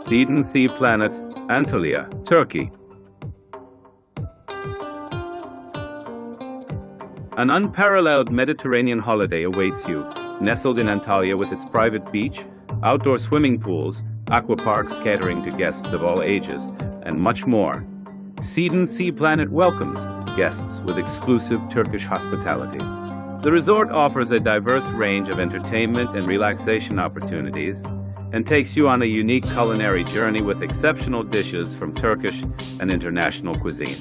Seaden Sea Planet, Antalya, Turkey. An unparalleled Mediterranean holiday awaits you, nestled in Antalya with its private beach, outdoor swimming pools, aquaparks catering to guests of all ages, and much more. Seaden Sea Planet welcomes guests with exclusive Turkish hospitality. The resort offers a diverse range of entertainment and relaxation opportunities and takes you on a unique culinary journey with exceptional dishes from Turkish and international cuisine.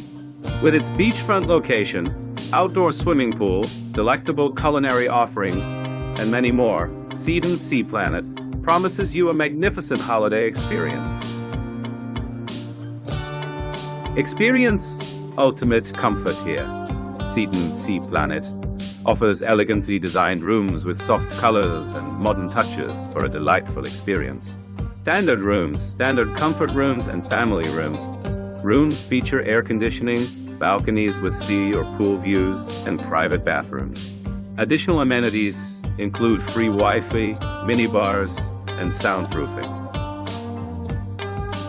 With its beachfront location, outdoor swimming pool, delectable culinary offerings, and many more, Seaden Sea Planet promises you a magnificent holiday experience. Experience ultimate comfort here. Seaden Sea Planet offers elegantly designed rooms with soft colors and modern touches for a delightful experience. Standard rooms, standard comfort rooms, and family rooms. Rooms feature air conditioning, balconies with sea or pool views, and private bathrooms. Additional amenities include free Wi-Fi, minibars, and soundproofing.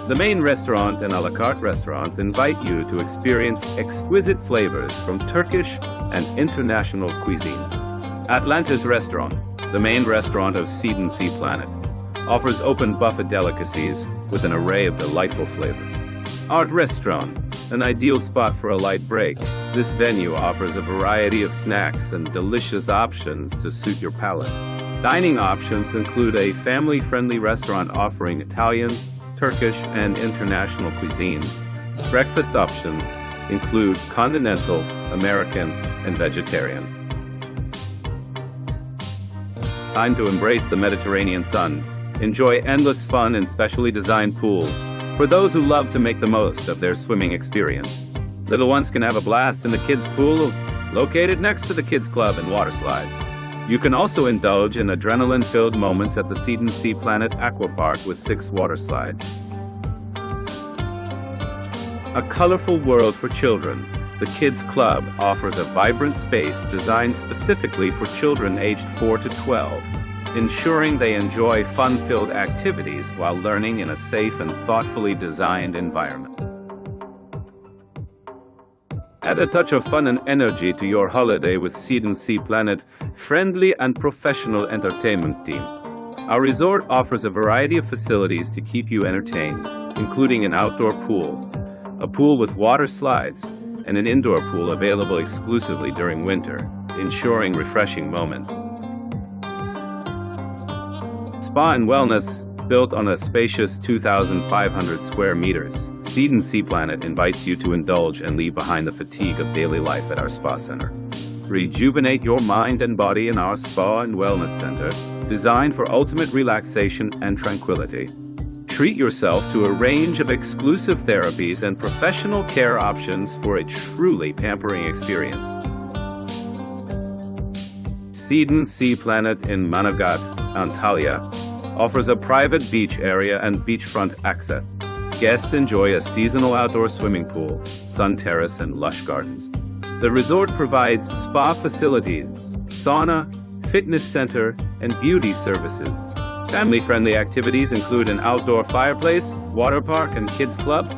The main restaurant and a la carte restaurants invite you to experience exquisite flavors from Turkish and international cuisine. Atlantis Restaurant, the main restaurant of Seaden Sea Planet, offers open buffet delicacies with an array of delightful flavors. Art Restaurant, an ideal spot for a light break. This venue offers a variety of snacks and delicious options to suit your palate. Dining options include a family-friendly restaurant offering Italian, Turkish, and international cuisine. Breakfast options include continental, American, and vegetarian. Time to embrace the Mediterranean sun. Enjoy endless fun in specially designed pools for those who love to make the most of their swimming experience. Little ones can have a blast in the kids' pool located next to the kids' club and water slides. You can also indulge in adrenaline-filled moments at the Seaden Sea Planet aquapark with 6 water slides. A colorful world for children, the Kids Club offers a vibrant space designed specifically for children aged 4 to 12, ensuring they enjoy fun-filled activities while learning in a safe and thoughtfully designed environment. Add a touch of fun and energy to your holiday with Seaden Sea Planet friendly and professional entertainment team. Our resort offers a variety of facilities to keep you entertained, including an outdoor pool, a pool with water slides, and an indoor pool available exclusively during winter, ensuring refreshing moments. Spa and wellness, built on a spacious 2,500 square meters, Seaden Sea Planet invites you to indulge and leave behind the fatigue of daily life at our spa center. Rejuvenate your mind and body in our spa and wellness center, designed for ultimate relaxation and tranquility. Treat yourself to a range of exclusive therapies and professional care options for a truly pampering experience. Seaden Sea Planet in Manavgat, Antalya, offers a private beach area and beachfront access. Guests enjoy a seasonal outdoor swimming pool, sun terrace, and lush gardens. The resort provides spa facilities, sauna, fitness center, and beauty services. Family-friendly activities include an outdoor fireplace, water park, and kids club,